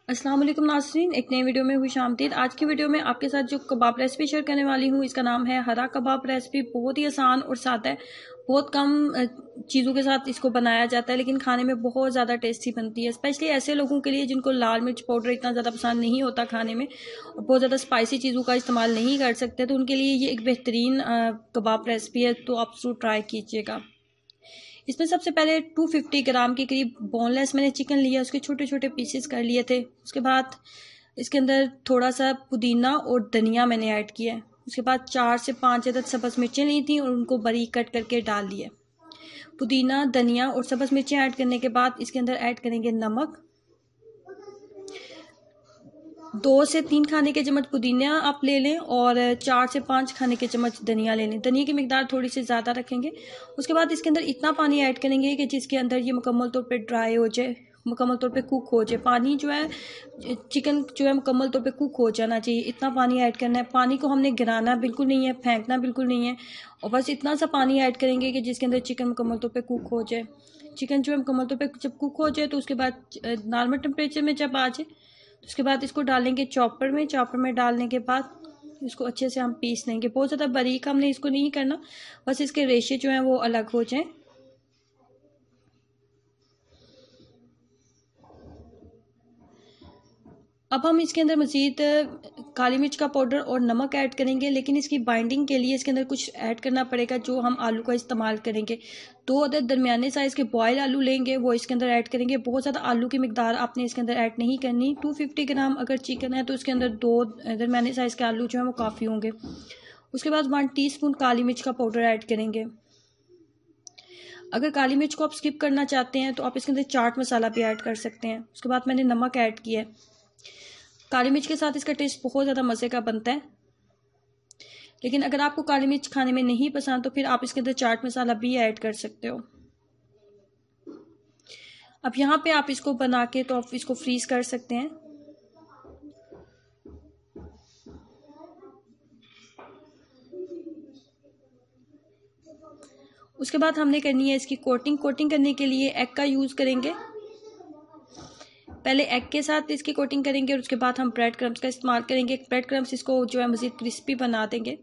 अस्सलाम वालेकुम नाज़रीन, एक नई वीडियो में खुशामदीद। आज की वीडियो में आपके साथ जो कबाब रेसिपी शेयर करने वाली हूँ, इसका नाम है हरा कबाब रेसिपी। बहुत ही आसान और सादा है। बहुत कम चीज़ों के साथ इसको बनाया जाता है, लेकिन खाने में बहुत ज़्यादा टेस्टी बनती है। स्पेशली ऐसे लोगों के लिए जिनको लाल मिर्च पाउडर इतना ज़्यादा पसंद नहीं होता खाने में और बहुत ज़्यादा स्पाइसी चीज़ों का इस्तेमाल नहीं कर सकते, तो उनके लिए ये एक बेहतरीन कबाब रेसिपी है। तो आप ज़रूर ट्राई कीजिएगा। इसमें सबसे पहले 250 ग्राम के करीब बोनलेस मैंने चिकन लिया, उसके छोटे छोटे पीसेस कर लिए थे। उसके बाद इसके अंदर थोड़ा सा पुदीना और धनिया मैंने ऐड किया है। उसके बाद 4 से 5 अदद सब्ज़ मिर्चें ली थी और उनको बारीक कट करके डाल दिए। पुदीना, धनिया और सब्ज़ मिर्चें ऐड करने के बाद इसके अंदर ऐड करेंगे नमक। 2 से 3 खाने के चम्मच पुदीना आप ले लें और 4 से 5 खाने के चम्मच धनिया ले लें। धनिया की मिकदार थोड़ी सी ज़्यादा रखेंगे। उसके बाद इसके अंदर इतना पानी ऐड करेंगे कि जिसके अंदर ये मुकम्मल तौर पे ड्राई हो जाए, मुकम्मल तौर पे कुक हो जाए। पानी जो है, चिकन जो है मुकम्मल तौर पे कुक हो जाना चाहिए, इतना पानी ऐड करना है। पानी को हमने गिराना बिल्कुल नहीं है, फेंकना बिल्कुल नहीं है, और बस इतना सा पानी ऐड करेंगे कि जिसके अंदर चिकन मुकम्मल तौर पर कुक हो जाए। चिकन जो है मुकम्मल तौर पर जब कुक हो जाए तो उसके बाद नॉर्मल टेम्परेचर में जब आ जाए, उसके बाद इसको डालेंगे चॉपर में। चॉपर में डालने के बाद इसको अच्छे से हम पीस लेंगे। बहुत ज़्यादा बारीक हमने इसको नहीं करना, बस इसके रेशे जो हैं वो अलग हो जाएं। अब हम इसके अंदर मज़ीद काली मिर्च का पाउडर और नमक ऐड करेंगे, लेकिन इसकी बाइंडिंग के लिए इसके अंदर कुछ ऐड करना पड़ेगा जो हम आलू का इस्तेमाल करेंगे। 2 अदद दरमियाने साइज़ के बॉयल आलू लेंगे, वो इसके अंदर ऐड करेंगे। बहुत ज़्यादा आलू की मिकदार आपने इसके अंदर ऐड नहीं करनी। 250 ग्राम अगर चिकन है तो इसके अंदर 2 दरमियाने साइज़ के आलू जो हैं वो काफ़ी होंगे। उसके बाद 1 टीस्पून काली मिर्च का पाउडर ऐड करेंगे। अगर काली मिर्च को आप स्किप करना चाहते हैं तो आप इसके अंदर चाट मसाला भी ऐड कर सकते हैं। उसके बाद मैंने नमक ऐड किया है। काली मिर्च के साथ इसका टेस्ट बहुत ज़्यादा मज़े का बनता है, लेकिन अगर आपको काली मिर्च खाने में नहीं पसंद तो फिर आप इसके अंदर चाट मसाला भी ऐड कर सकते हो। अब यहाँ पे आप इसको बना के तो आप इसको फ्रीज कर सकते हैं। उसके बाद हमने करनी है इसकी कोटिंग। कोटिंग करने के लिए एग का यूज़ करेंगे। पहले एग के साथ इसकी कोटिंग करेंगे और उसके बाद हम ब्रेड क्रम्स का इस्तेमाल करेंगे। ब्रेड क्रम्स इसको जो है मज़ीद क्रिस्पी बना देंगे।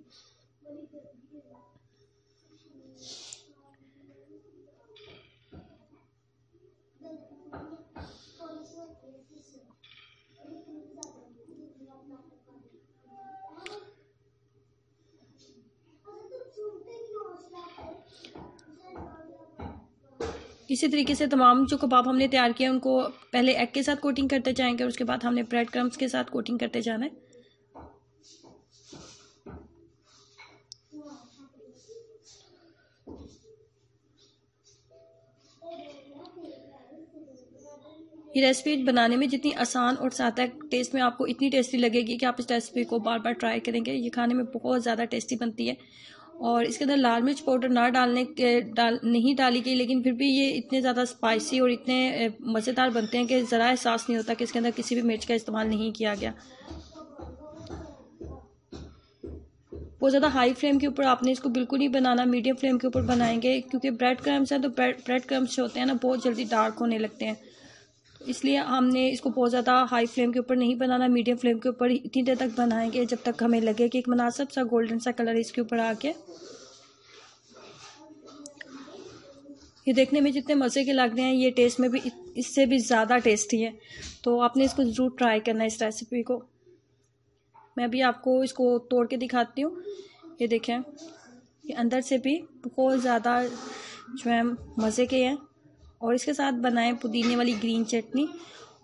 इसी तरीके से तमाम जो कबाब हमने तैयार किए उनको पहले एग के साथ कोटिंग करते जाएंगे और उसके बाद हमने ब्रेड क्रम्स के साथ कोटिंग करते जाना है। ये रेसिपी बनाने में जितनी आसान और सादा टेस्ट में आपको इतनी टेस्टी लगेगी कि आप इस रेसिपी को बार बार ट्राई करेंगे। ये खाने में बहुत ज़्यादा टेस्टी बनती है और इसके अंदर लाल मिर्च पाउडर ना नहीं डाली गई, लेकिन फिर भी ये इतने ज़्यादा स्पाइसी और इतने मज़ेदार बनते हैं कि ज़रा एहसास नहीं होता कि इसके अंदर किसी भी मिर्च का इस्तेमाल नहीं किया गया। बहुत ज़्यादा हाई फ्लेम के ऊपर आपने इसको बिल्कुल नहीं बनाना, मीडियम फ्लेम के ऊपर बनाएंगे, क्योंकि ब्रेड क्रम्स हैं तो ब्रेड क्रम्स जो होते हैं ना बहुत जल्दी डार्क होने लगते हैं। इसलिए हमने इसको बहुत ज़्यादा हाई फ्लेम के ऊपर नहीं बनाना, मीडियम फ्लेम के ऊपर इतनी देर तक बनाएंगे जब तक हमें लगे कि एक मुनासिब सा गोल्डन सा कलर इसके ऊपर आ गया। ये देखने में जितने मज़े के लग रहे हैं, ये टेस्ट में भी इससे भी ज़्यादा टेस्टी है। तो आपने इसको ज़रूर ट्राई करना है इस रेसिपी को। मैं अभी आपको इसको तोड़ के दिखाती हूँ। ये देखें, ये अंदर से भी बहुत ज़्यादा जो है मज़े के हैं। और इसके साथ बनाएं पुदीने वाली ग्रीन चटनी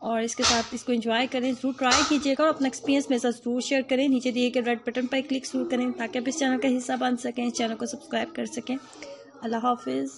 और इसके साथ इसको एंजॉय करें। ज़रूर ट्राई कीजिएगा और अपना एक्सपीरियंस मेरे साथ ज़रूर शेयर करें। नीचे दिए गए रेड बटन पर क्लिक ज़रूर करें ताकि आप इस चैनल का हिस्सा बन सकें, इस चैनल को सब्सक्राइब कर सकें। अल्लाह हाफिज़।